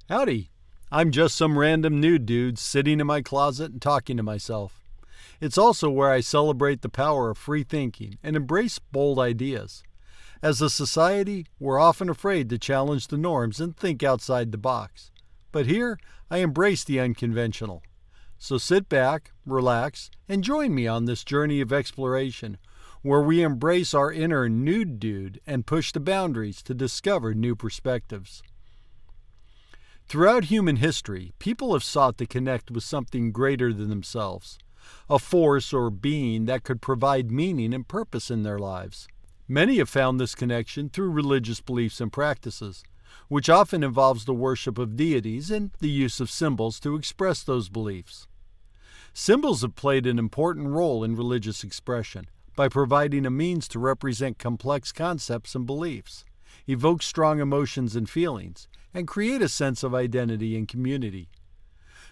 Howdy. I'm just some random nude dude sitting in my closet and talking to myself. It's also where I celebrate the power of free thinking and embrace bold ideas. As a society, we're often afraid to challenge the norms and think outside the box. But here, I embrace the unconventional. So sit back, relax, and join me on this journey of exploration, where we embrace our inner nude dude and push the boundaries to discover new perspectives. Throughout human history, people have sought to connect with something greater than themselves, a force or being that could provide meaning and purpose in their lives. Many have found this connection through religious beliefs and practices, which often involves the worship of deities and the use of symbols to express those beliefs. Symbols have played an important role in religious expression by providing a means to represent complex concepts and beliefs, evoke strong emotions and feelings, and create a sense of identity and community.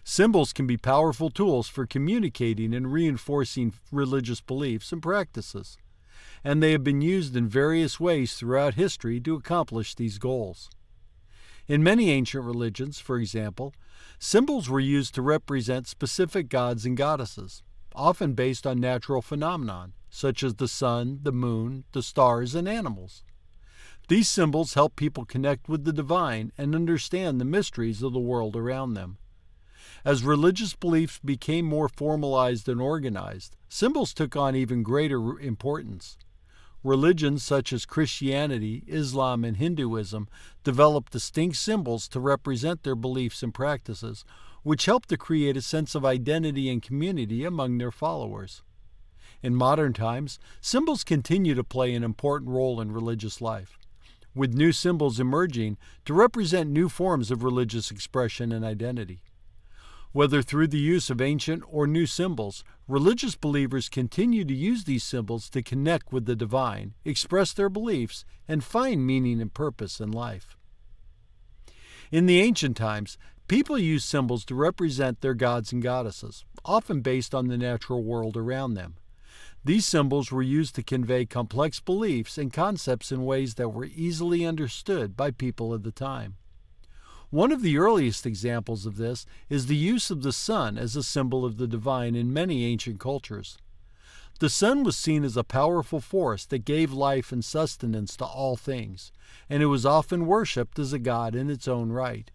Symbols can be powerful tools for communicating and reinforcing religious beliefs and practices, and they have been used in various ways throughout history to accomplish these goals. In many ancient religions, for example, symbols were used to represent specific gods and goddesses, often based on natural phenomena, such as the sun, the moon, the stars, and animals. These symbols help people connect with the divine and understand the mysteries of the world around them. As religious beliefs became more formalized and organized, symbols took on even greater importance. Religions such as Christianity, Islam, and Hinduism developed distinct symbols to represent their beliefs and practices, which helped to create a sense of identity and community among their followers. In modern times, symbols continue to play an important role in religious life, with new symbols emerging to represent new forms of religious expression and identity. Whether through the use of ancient or new symbols, religious believers continue to use these symbols to connect with the divine, express their beliefs, and find meaning and purpose in life. In the ancient times, people used symbols to represent their gods and goddesses, often based on the natural world around them. These symbols were used to convey complex beliefs and concepts in ways that were easily understood by people of the time. One of the earliest examples of this is the use of the sun as a symbol of the divine in many ancient cultures. The sun was seen as a powerful force that gave life and sustenance to all things, and it was often worshipped as a god in its own right.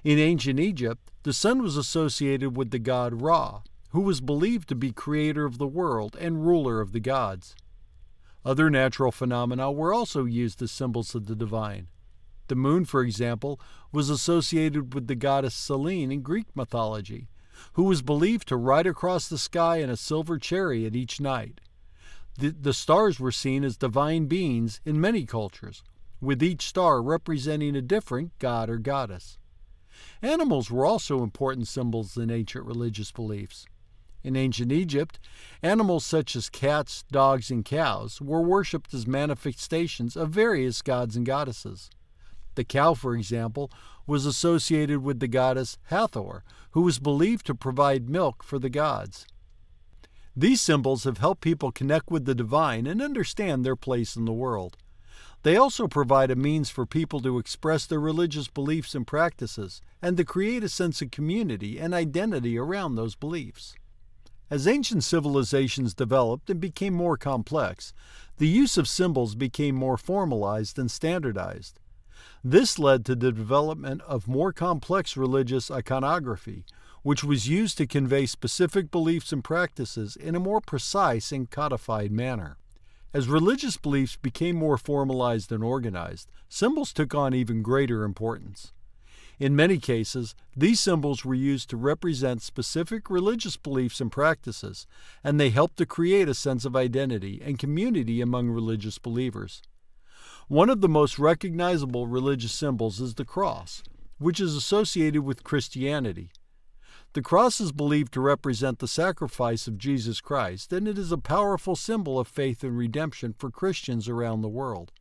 In ancient Egypt, the sun was associated with the god Ra, who was believed to be creator of the world and ruler of the gods. Other natural phenomena were also used as symbols of the divine. The moon, for example, was associated with the goddess Selene in Greek mythology, who was believed to ride across the sky in a silver chariot each night. The stars were seen as divine beings in many cultures, with each star representing a different god or goddess. Animals were also important symbols in ancient religious beliefs. In ancient Egypt, animals such as cats, dogs, and cows were worshipped as manifestations of various gods and goddesses. The cow, for example, was associated with the goddess Hathor, who was believed to provide milk for the gods. These symbols have helped people connect with the divine and understand their place in the world. They also provide a means for people to express their religious beliefs and practices, and to create a sense of community and identity around those beliefs. As ancient civilizations developed and became more complex, the use of symbols became more formalized and standardized. This led to the development of more complex religious iconography, which was used to convey specific beliefs and practices in a more precise and codified manner. As religious beliefs became more formalized and organized, symbols took on even greater importance. In many cases, these symbols were used to represent specific religious beliefs and practices, and they helped to create a sense of identity and community among religious believers. One of the most recognizable religious symbols is the cross, which is associated with Christianity. The cross is believed to represent the sacrifice of Jesus Christ, and it is a powerful symbol of faith and redemption for Christians around the world.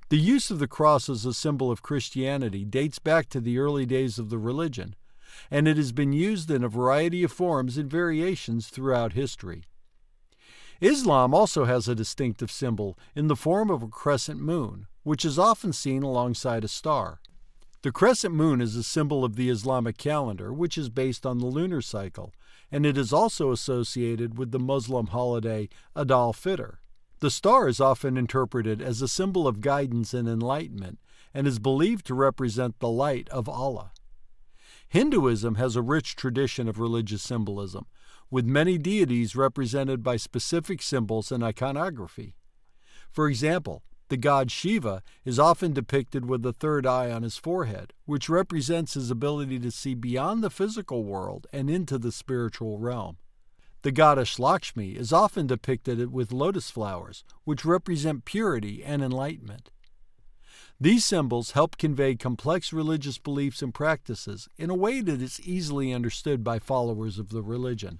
The use of the cross as a symbol of Christianity dates back to the early days of the religion, and it has been used in a variety of forms and variations throughout history. Islam also has a distinctive symbol in the form of a crescent moon, which is often seen alongside a star. The The crescent moon is a symbol of the Islamic calendar, which is based on the lunar cycle, and it is also associated with the Muslim holiday Eid al-Fitr. The star is often interpreted as a symbol of guidance and enlightenment, and is believed to represent the light of Allah. Hinduism has a rich tradition of religious symbolism, with many deities represented by specific symbols and iconography. For example, the god Shiva is often depicted with a third eye on his forehead, which represents his ability to see beyond the physical world and into the spiritual realm. The goddess Lakshmi is often depicted with lotus flowers, which represent purity and enlightenment. These symbols help convey complex religious beliefs and practices in a way that is easily understood by followers of the religion.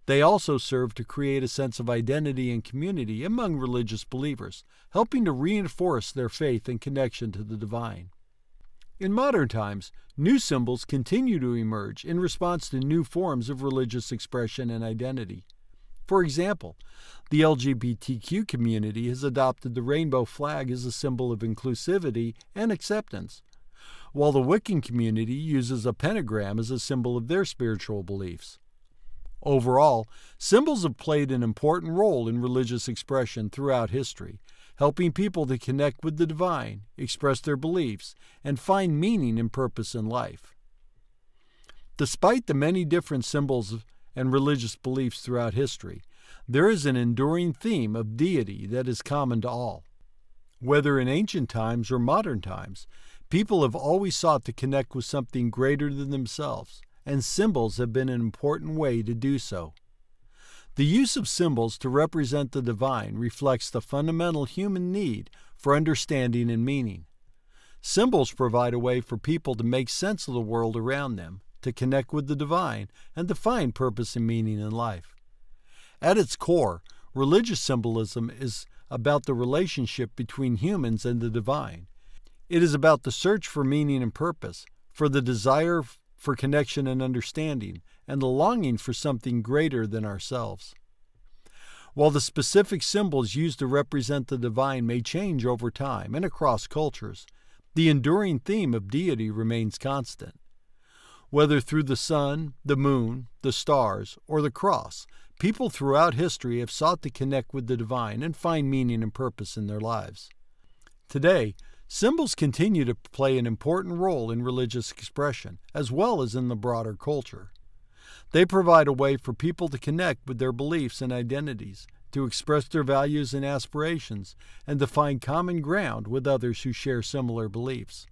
They also serve to create a sense of identity and community among religious believers, helping to reinforce their faith and connection to the divine. In modern times, new symbols continue to emerge in response to new forms of religious expression and identity. For example, the LGBTQ community has adopted the rainbow flag as a symbol of inclusivity and acceptance, while the Wiccan community uses a pentagram as a symbol of their spiritual beliefs. Overall, symbols have played an important role in religious expression throughout history, helping people to connect with the divine, express their beliefs, and find meaning and purpose in life. Despite the many different symbols and religious beliefs throughout history, there is an enduring theme of deity that is common to all. Whether in ancient times or modern times, people have always sought to connect with something greater than themselves, and symbols have been an important way to do so. The use of symbols to represent the divine reflects the fundamental human need for understanding and meaning. Symbols provide a way for people to make sense of the world around them, to connect with the divine, and to find purpose and meaning in life. At its core, religious symbolism is about the relationship between humans and the divine. It is about the search for meaning and purpose, for the desire for connection and understanding, and the longing for something greater than ourselves. While the specific symbols used to represent the divine may change over time and across cultures, the enduring theme of deity remains constant. Whether through the sun, the moon, the stars, or the cross, people throughout history have sought to connect with the divine and find meaning and purpose in their lives. Today, symbols continue to play an important role in religious expression, as well as in the broader culture. They provide a way for people to connect with their beliefs and identities, to express their values and aspirations, and to find common ground with others who share similar beliefs.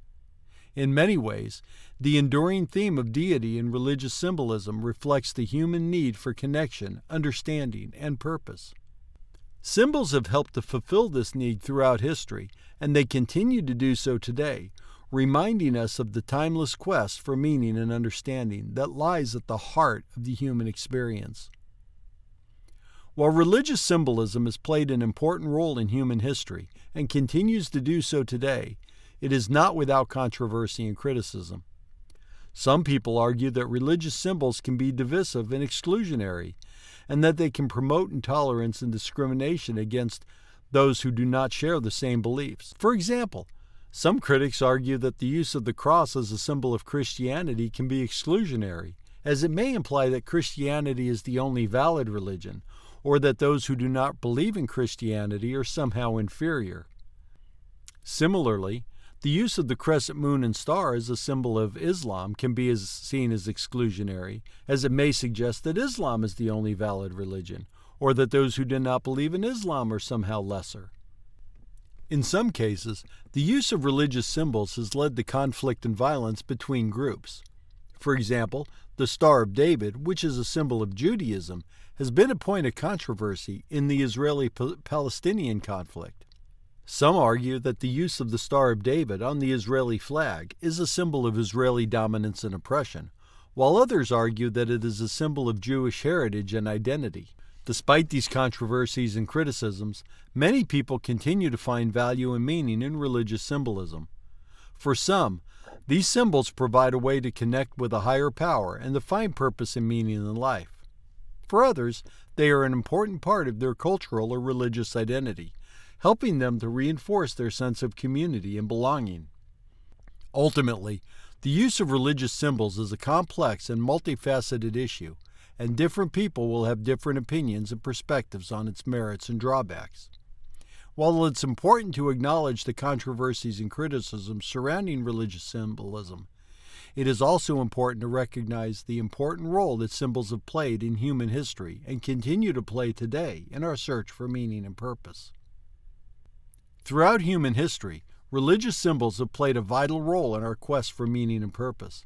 In many ways, the enduring theme of deity in religious symbolism reflects the human need for connection, understanding, and purpose. Symbols have helped to fulfill this need throughout history, and they continue to do so today, reminding us of the timeless quest for meaning and understanding that lies at the heart of the human experience. While religious symbolism has played an important role in human history and continues to do so today, it is not without controversy and criticism. Some people argue that religious symbols can be divisive and exclusionary, and that they can promote intolerance and discrimination against those who do not share the same beliefs. For example, some critics argue that the use of the cross as a symbol of Christianity can be exclusionary, as it may imply that Christianity is the only valid religion, or that those who do not believe in Christianity are somehow inferior. Similarly, the use of the crescent moon and star as a symbol of Islam can be seen as exclusionary, as it may suggest that Islam is the only valid religion, or that those who do not believe in Islam are somehow lesser. In some cases, the use of religious symbols has led to conflict and violence between groups. For example, the Star of David, which is a symbol of Judaism, has been a point of controversy in the Israeli-Palestinian conflict. Some argue that the use of the Star of David on the Israeli flag is a symbol of Israeli dominance and oppression, while others argue that it is a symbol of Jewish heritage and identity. Despite these controversies and criticisms, many people continue to find value and meaning in religious symbolism. For some, these symbols provide a way to connect with a higher power and to find purpose and meaning in life. For others, they are an important part of their cultural or religious identity, helping them to reinforce their sense of community and belonging. Ultimately, the use of religious symbols is a complex and multifaceted issue, and different people will have different opinions and perspectives on its merits and drawbacks. While it's important to acknowledge the controversies and criticisms surrounding religious symbolism, it is also important to recognize the important role that symbols have played in human history and continue to play today in our search for meaning and purpose. Throughout human history, religious symbols have played a vital role in our quest for meaning and purpose.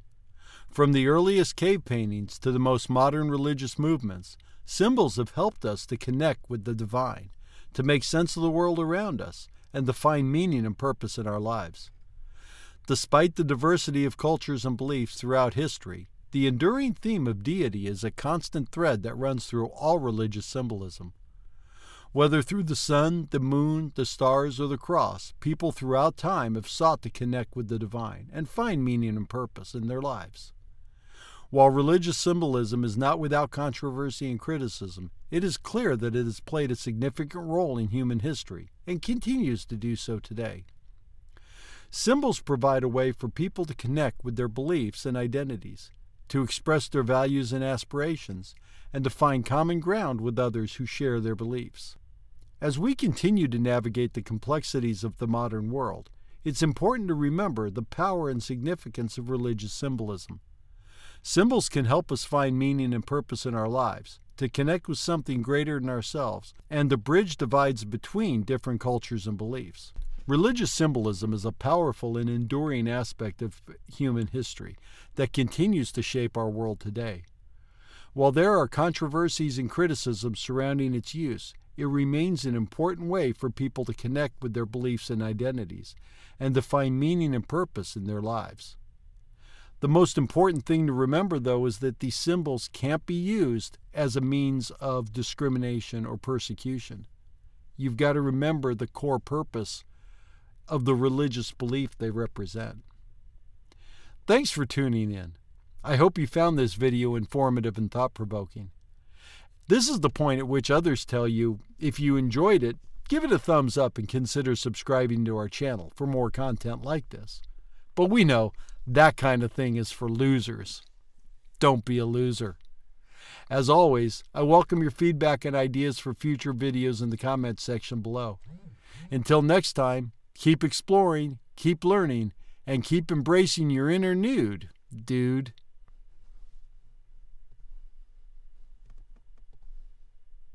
From the earliest cave paintings to the most modern religious movements, symbols have helped us to connect with the divine, to make sense of the world around us, and to find meaning and purpose in our lives. Despite the diversity of cultures and beliefs throughout history, the enduring theme of deity is a constant thread that runs through all religious symbolism. Whether through the sun, the moon, the stars, or the cross, people throughout time have sought to connect with the divine and find meaning and purpose in their lives. While religious symbolism is not without controversy and criticism, it is clear that it has played a significant role in human history and continues to do so today. Symbols provide a way for people to connect with their beliefs and identities, to express their values and aspirations, and to find common ground with others who share their beliefs. As we continue to navigate the complexities of the modern world, it's important to remember the power and significance of religious symbolism. Symbols can help us find meaning and purpose in our lives, to connect with something greater than ourselves, and to bridge divides between different cultures and beliefs. Religious symbolism is a powerful and enduring aspect of human history that continues to shape our world today. While there are controversies and criticisms surrounding its use, it remains an important way for people to connect with their beliefs and identities, and to find meaning and purpose in their lives. The most important thing to remember, though, is that these symbols can't be used as a means of discrimination or persecution. You've got to remember the core purpose of the religious belief they represent. Thanks for tuning in. I hope you found this video informative and thought-provoking. This is the point at which others tell you, if you enjoyed it, give it a thumbs up and consider subscribing to our channel for more content like this. But we know that kind of thing is for losers. Don't be a loser. As always, I welcome your feedback and ideas for future videos in the comments section below. Until next time, keep exploring, keep learning, and keep embracing your inner nude, dude.